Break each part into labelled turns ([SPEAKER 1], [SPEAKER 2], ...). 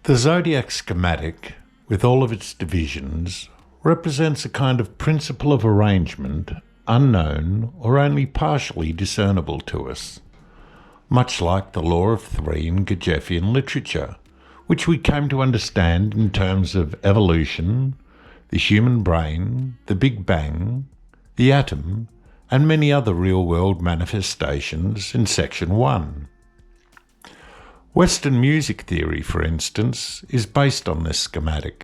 [SPEAKER 1] The zodiac schematic, with all of its divisions, represents a kind of principle of arrangement unknown or only partially discernible to us, much like the law of three in Gurdjieffian literature, which we came to understand in terms of evolution, the human brain, the Big Bang, the atom, and many other real-world manifestations in Section 1. Western music theory, for instance, is based on this schematic.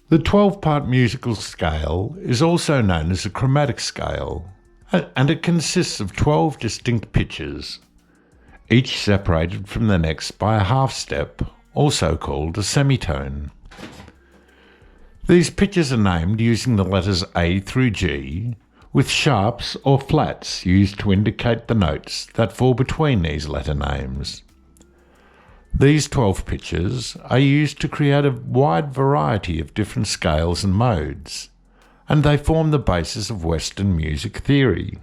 [SPEAKER 1] The 12-part musical scale is also known as a chromatic scale, and it consists of 12 distinct pitches, each separated from the next by a half step, also called a semitone. These pitches are named using the letters A through G, with sharps or flats used to indicate the notes that fall between these letter names. These 12 pitches are used to create a wide variety of different scales and modes, and they form the basis of Western music theory.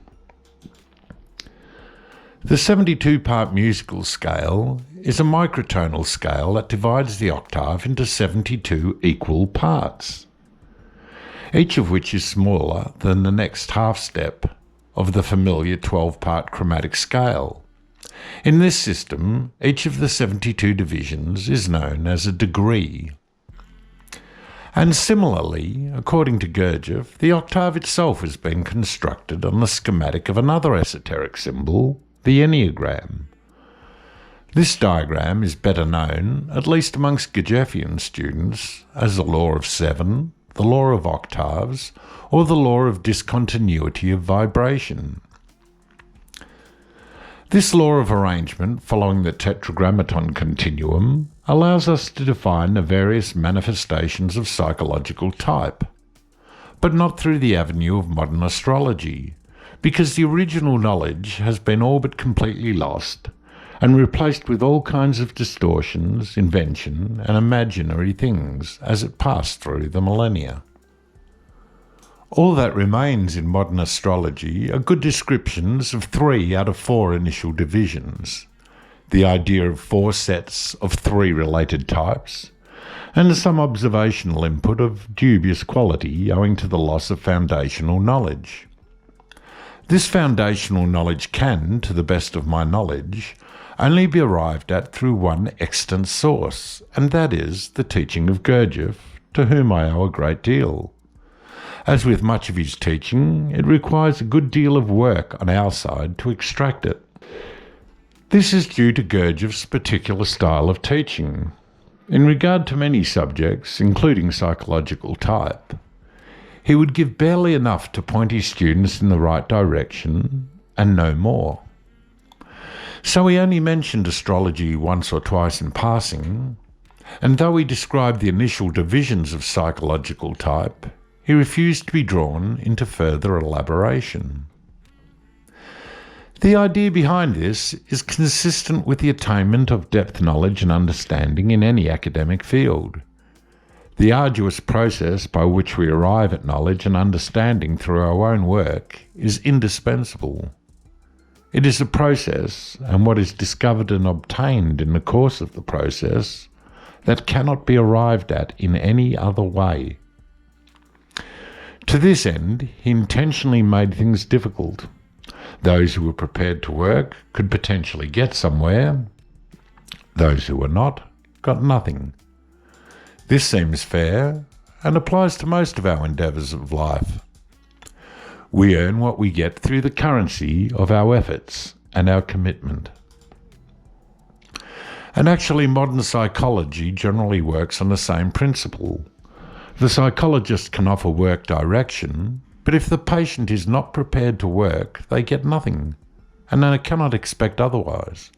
[SPEAKER 1] The 72-part musical scale is a microtonal scale that divides the octave into 72 equal parts, each of which is smaller than the next half step of the familiar 12-part chromatic scale. In this system, each of the 72 divisions is known as a degree. And similarly, according to Gurdjieff, the octave itself has been constructed on the schematic of another esoteric symbol, the enneagram. This diagram is better known, at least amongst Gurdjieffian students, as the law of seven, the law of octaves, or the law of discontinuity of vibration. This law of arrangement, following the tetragrammaton continuum, allows us to define the various manifestations of psychological type, but not through the avenue of modern astrology, because the original knowledge has been all but completely lost and replaced with all kinds of distortions, invention, and imaginary things as it passed through the millennia. All that remains in modern astrology are good descriptions of 3 out of 4 initial divisions, the idea of 4 sets of 3 related types, and some observational input of dubious quality owing to the loss of foundational knowledge. This foundational knowledge can, to the best of my knowledge, only be arrived at through one extant source, and that is the teaching of Gurdjieff, to whom I owe a great deal. As with much of his teaching, it requires a good deal of work on our side to extract it. This is due to Gurdjieff's particular style of teaching. In regard to many subjects, including psychological type, he would give barely enough to point his students in the right direction, and no more. So he only mentioned astrology once or twice in passing, and though he described the initial divisions of psychological type, he refused to be drawn into further elaboration. The idea behind this is consistent with the attainment of depth knowledge and understanding in any academic field. The arduous process by which we arrive at knowledge and understanding through our own work is indispensable. It is a process, and what is discovered and obtained in the course of the process, that cannot be arrived at in any other way. To this end, he intentionally made things difficult. Those who were prepared to work could potentially get somewhere. Those who were not got nothing. This seems fair and applies to most of our endeavours of life. We earn what we get through the currency of our efforts and our commitment. And actually, modern psychology generally works on the same principle. The psychologist can offer work direction, but if the patient is not prepared to work, they get nothing, and they cannot expect otherwise.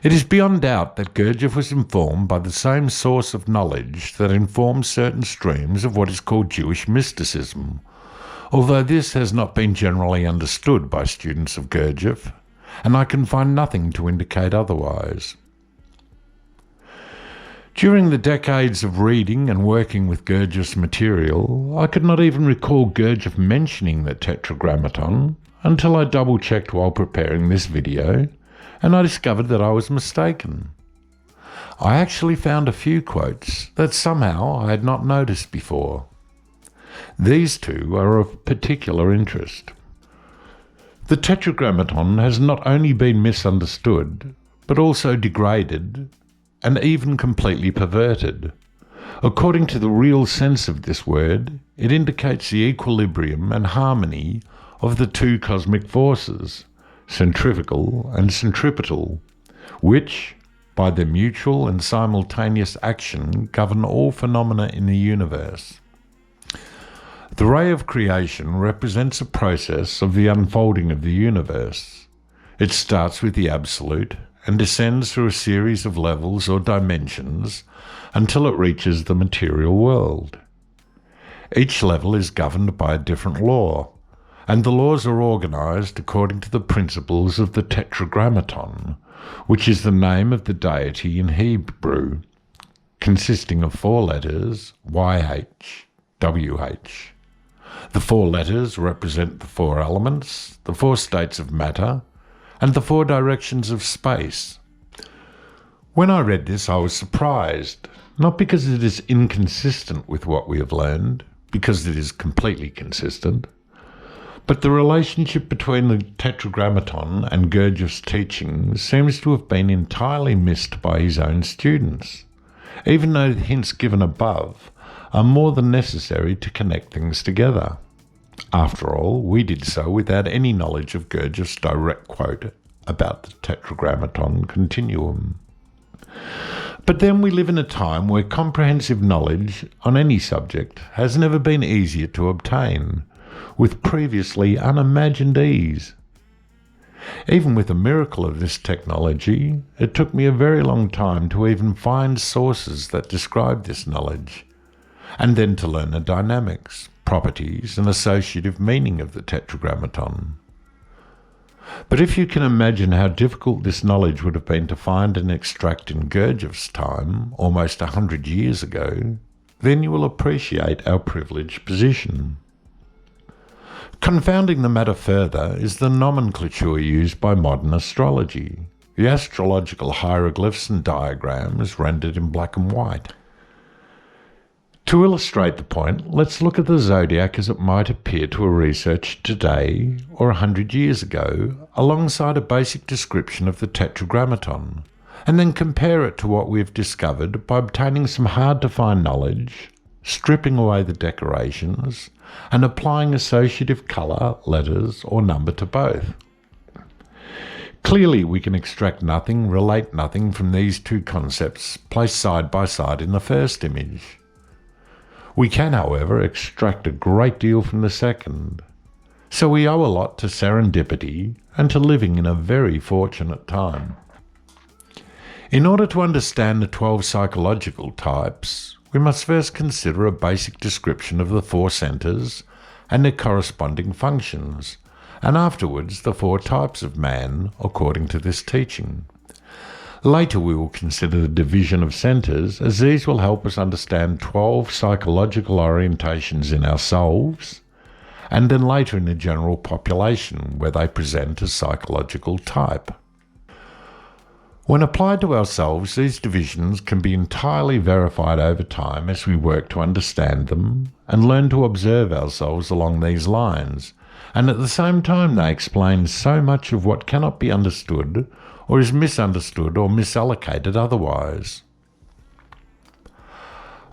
[SPEAKER 1] It is beyond doubt that Gurdjieff was informed by the same source of knowledge that informs certain streams of what is called Jewish mysticism, although this has not been generally understood by students of Gurdjieff, and I can find nothing to indicate otherwise. During the decades of reading and working with Gurdjieff's material, I could not even recall Gurdjieff mentioning the tetragrammaton until I double-checked while preparing this video, and I discovered that I was mistaken. I actually found a few quotes that somehow I had not noticed before. These two are of particular interest. The Tetragrammaton has not only been misunderstood, but also degraded and even completely perverted. According to the real sense of this word, it indicates the equilibrium and harmony of the two cosmic forces, centrifugal and centripetal, which, by their mutual and simultaneous action, govern all phenomena in the universe. The ray of creation represents a process of the unfolding of the universe. It starts with the absolute and descends through a series of levels or dimensions until it reaches the material world. Each level is governed by a different law, and the laws are organized according to the principles of the Tetragrammaton, which is the name of the deity in Hebrew, consisting of 4 letters, YH, WH. The 4 letters represent the 4 elements, the 4 states of matter, and the 4 directions of space. When I read this, I was surprised, not because it is inconsistent with what we have learned, because it is completely consistent, but the relationship between the Tetragrammaton and Gurdjieff's teaching seems to have been entirely missed by his own students, even though the hints given above are more than necessary to connect things together. After all, we did so without any knowledge of Gurdjieff's direct quote about the Tetragrammaton continuum. But then we live in a time where comprehensive knowledge on any subject has never been easier to obtain, with previously unimagined ease. Even with a miracle of this technology, it took me a very long time to even find sources that describe this knowledge, and then to learn the dynamics, properties, and associative meaning of the Tetragrammaton. But if you can imagine how difficult this knowledge would have been to find and extract in Gurdjieff's time, almost 100 years ago, then you will appreciate our privileged position. Confounding the matter further is the nomenclature used by modern astrology, the astrological hieroglyphs and diagrams rendered in black and white. To illustrate the point, let's look at the zodiac as it might appear to a researcher today or 100 years ago, alongside a basic description of the Tetragrammaton, and then compare it to what we have discovered by obtaining some hard-to-find knowledge, stripping away the decorations, and applying associative colour, letters, or number to both. Clearly, we can extract nothing, relate nothing from these two concepts placed side by side in the first image. We can, however, extract a great deal from the second. So we owe a lot to serendipity and to living in a very fortunate time. In order to understand the 12 psychological types, we must first consider a basic description of the 4 centres and their corresponding functions, and afterwards the 4 types of man according to this teaching. Later we will consider the division of centres, as these will help us understand 12 psychological orientations in ourselves, and then later in the general population, where they present as psychological type. When applied to ourselves, these divisions can be entirely verified over time as we work to understand them and learn to observe ourselves along these lines, and at the same time they explain so much of what cannot be understood or is misunderstood or misallocated otherwise.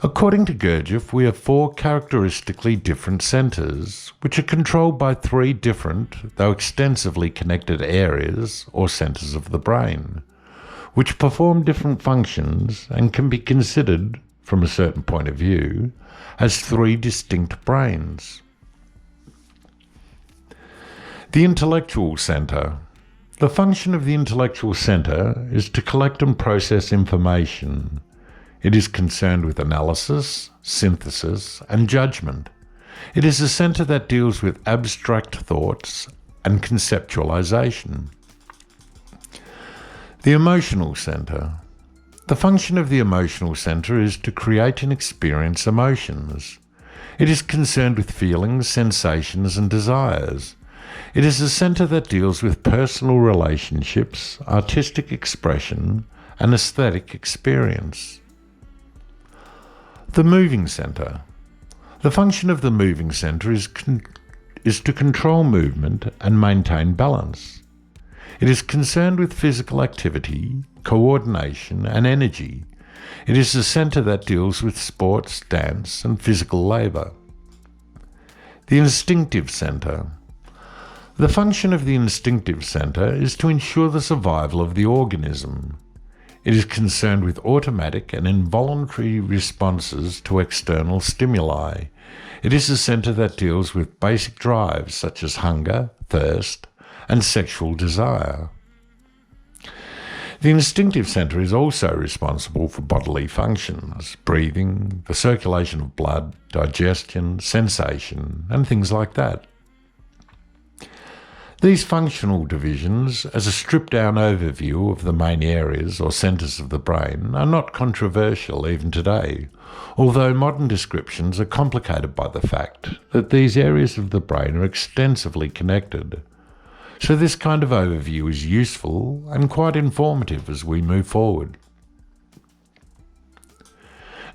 [SPEAKER 1] According to Gurdjieff, we have 4 characteristically different centres, which are controlled by 3 different, though extensively connected areas or centres of the brain, which perform different functions and can be considered, from a certain point of view, as 3 distinct brains. The intellectual centre. The function of the intellectual centre is to collect and process information. It is concerned with analysis, synthesis, and judgment. It is a centre that deals with abstract thoughts and conceptualization. The emotional centre. The function of the emotional centre is to create and experience emotions. It is concerned with feelings, sensations, and desires. It is a centre that deals with personal relationships, artistic expression, and aesthetic experience. The moving centre. The function of the moving centre is to control movement and maintain balance. It is concerned with physical activity, coordination, and energy. It is the centre that deals with sports, dance, and physical labour. The instinctive centre. The function of the instinctive centre is to ensure the survival of the organism. It is concerned with automatic and involuntary responses to external stimuli. It is the centre that deals with basic drives such as hunger, thirst, and sexual desire. The instinctive centre is also responsible for bodily functions, breathing, the circulation of blood, digestion, sensation, and things like that. These functional divisions, as a stripped-down overview of the main areas or centres of the brain, are not controversial even today, although modern descriptions are complicated by the fact that these areas of the brain are extensively connected. So this kind of overview is useful and quite informative as we move forward.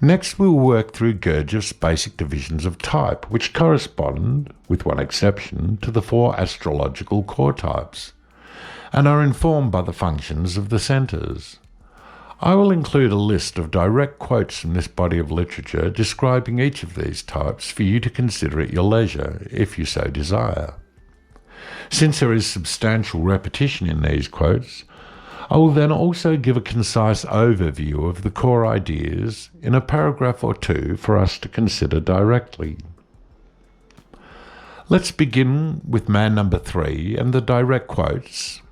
[SPEAKER 1] Next, we'll work through Gurdjieff's basic divisions of type, which correspond, with one exception, to the 4 astrological core types, and are informed by the functions of the centres. I will include a list of direct quotes from this body of literature describing each of these types for you to consider at your leisure, if you so desire. Since there is substantial repetition in these quotes, I will then also give a concise overview of the core ideas in a paragraph or two for us to consider directly. Let's begin with man number 3 and the direct quotes.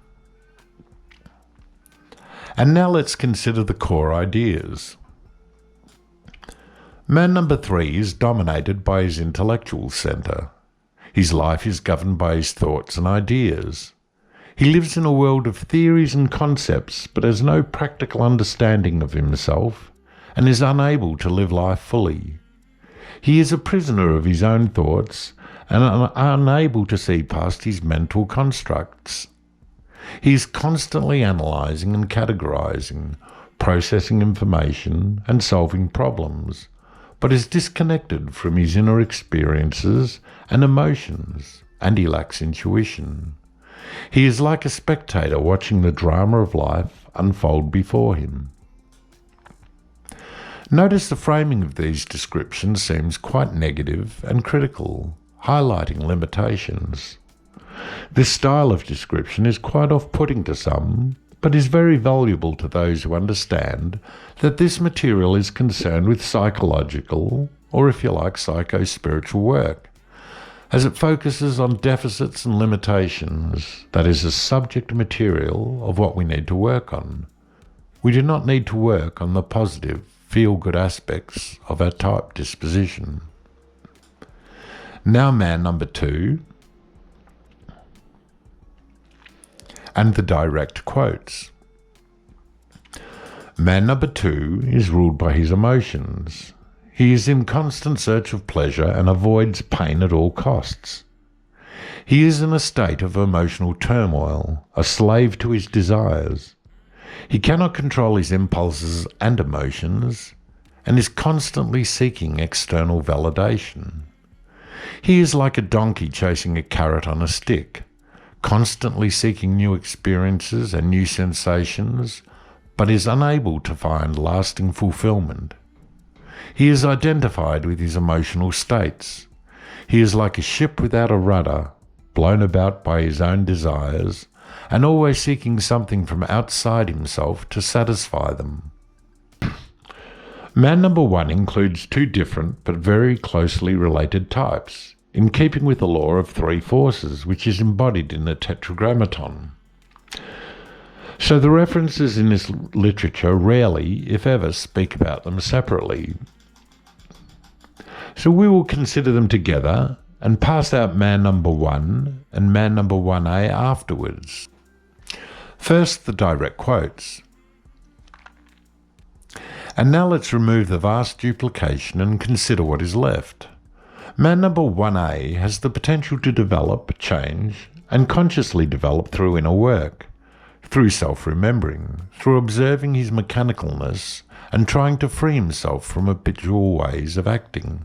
[SPEAKER 1] And now let's consider the core ideas. Man number 3 is dominated by his intellectual centre. His life is governed by his thoughts and ideas. He lives in a world of theories and concepts, but has no practical understanding of himself and is unable to live life fully. He is a prisoner of his own thoughts and unable to see past his mental constructs. He is constantly analysing and categorising, processing information and solving problems, but is disconnected from his inner experiences and emotions, and he lacks intuition. He is like a spectator watching the drama of life unfold before him. Notice the framing of these descriptions seems quite negative and critical, highlighting limitations. This style of description is quite off-putting to some, but is very valuable to those who understand that this material is concerned with psychological, or if you like, psycho-spiritual work, as it focuses on deficits and limitations, that is, a subject material of what we need to work on. We do not need to work on the positive, feel-good aspects of our type disposition. Now man number 2, and the direct quotes. Man number 2 is ruled by his emotions. He is in constant search of pleasure and avoids pain at all costs. He is in a state of emotional turmoil, a slave to his desires. He cannot control his impulses and emotions, and is constantly seeking external validation. He is like a donkey chasing a carrot on a stick, constantly seeking new experiences and new sensations, but is unable to find lasting fulfillment. He is identified with his emotional states. He is like a ship without a rudder, blown about by his own desires, and always seeking something from outside himself to satisfy them. Man number 1 includes 2 different but very closely related types, in keeping with the law of 3 forces, which is embodied in the tetragrammaton. So the references in this literature rarely, if ever, speak about them separately. So we will consider them together and pass out man number 1 and man number 1a afterwards. First, the direct quotes. And now let's remove the vast duplication and consider what is left. Man number 1a has the potential to develop, change, and consciously develop through inner work, through self-remembering, through observing his mechanicalness and trying to free himself from habitual ways of acting.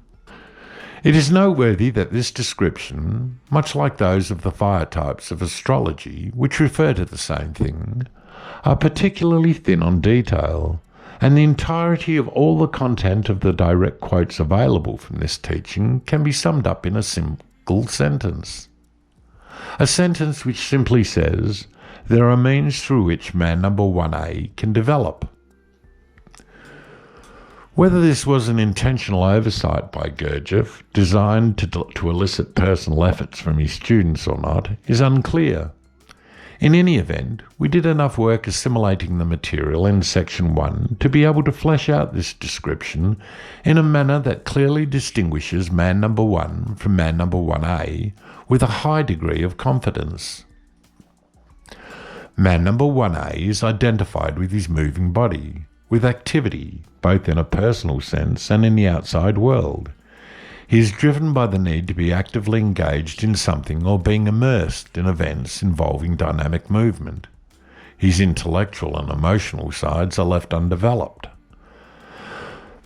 [SPEAKER 1] It is noteworthy that this description, much like those of the fire types of astrology, which refer to the same thing, are particularly thin on detail, and the entirety of all the content of the direct quotes available from this teaching can be summed up in a single sentence. A sentence which simply says, there are means through which man number 1A can develop. Whether this was an intentional oversight by Gurdjieff, designed to elicit personal efforts from his students or not, is unclear. In any event, we did enough work assimilating the material in Section 1 to be able to flesh out this description in a manner that clearly distinguishes man number 1 from man number 1A with a high degree of confidence. Man number 1A is identified with his moving body, with activity, both in a personal sense and in the outside world. He is driven by the need to be actively engaged in something or being immersed in events involving dynamic movement. His intellectual and emotional sides are left undeveloped.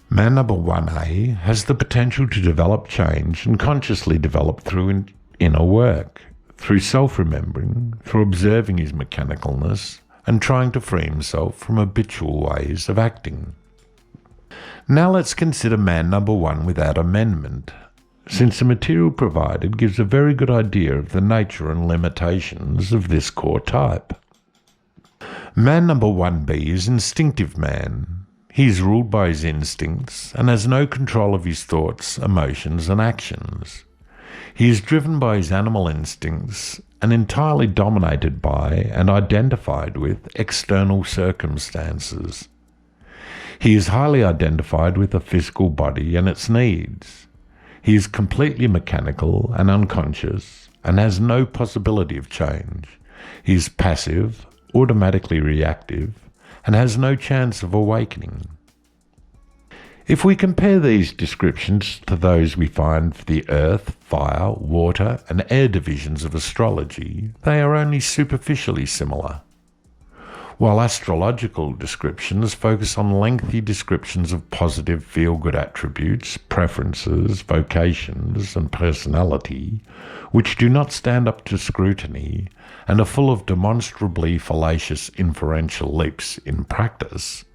[SPEAKER 1] Man number 1A has the potential to develop change and consciously develop through inner work, through self-remembering, through observing his mechanicalness, and trying to free himself from habitual ways of acting. Now let's consider man number 1 without amendment, since the material provided gives a very good idea of the nature and limitations of this core type. Man number 1B is instinctive man. He is ruled by his instincts and has no control of his thoughts, emotions, and actions. He is driven by his animal instincts and entirely dominated by and identified with external circumstances. He is highly identified with the physical body and its needs. He is completely mechanical and unconscious and has no possibility of change. He is passive, automatically reactive, and has no chance of awakening. If we compare these descriptions to those we find for the earth, fire, water, and air divisions of astrology, they are only superficially similar. While astrological descriptions focus on lengthy descriptions of positive feel-good attributes, preferences, vocations, and personality, which do not stand up to scrutiny and are full of demonstrably fallacious inferential leaps in practice,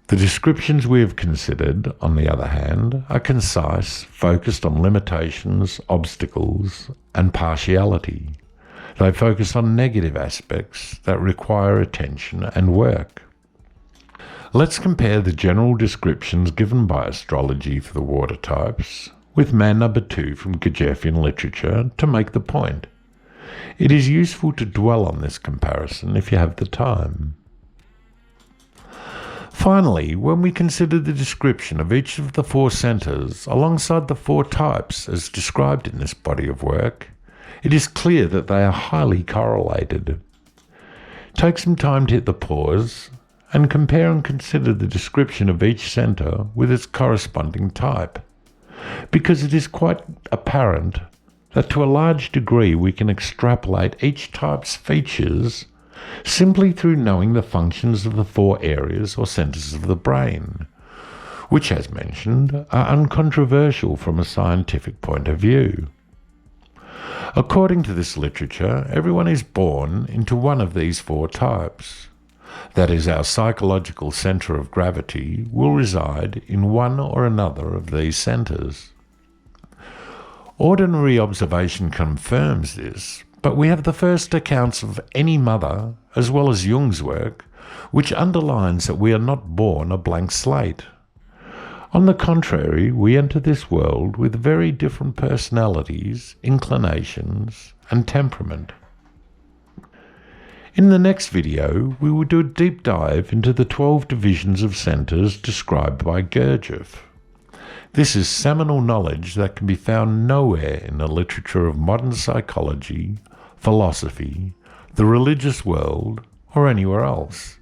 [SPEAKER 1] the descriptions we have considered, on the other hand, are concise, focused on limitations, obstacles, and partiality. They focus on negative aspects that require attention and work. Let's compare the general descriptions given by astrology for the water types with man number 2 from Gurdjieffian literature to make the point. It is useful to dwell on this comparison if you have the time. Finally, when we consider the description of each of the 4 centers alongside the 4 types as described in this body of work, it is clear that they are highly correlated. Take some time to hit the pause and compare and consider the description of each center with its corresponding type, because it is quite apparent that to a large degree we can extrapolate each type's features simply through knowing the functions of the 4 areas or centers of the brain, which, as mentioned, are uncontroversial from a scientific point of view. According to this literature, everyone is born into one of these 4 types. That is, our psychological center of gravity will reside in one or another of these centers. Ordinary observation confirms this, but we have the first accounts of any mother, as well as Jung's work, which underlines that we are not born a blank slate. On the contrary, we enter this world with very different personalities, inclinations, and temperament. In the next video, we will do a deep dive into the 12 divisions of centers described by Gurdjieff. This is seminal knowledge that can be found nowhere in the literature of modern psychology, philosophy, the religious world, or anywhere else.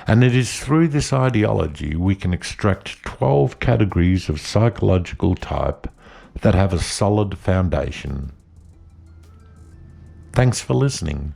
[SPEAKER 1] And it is through this ideology we can extract 12 categories of psychological type that have a solid foundation. Thanks for listening.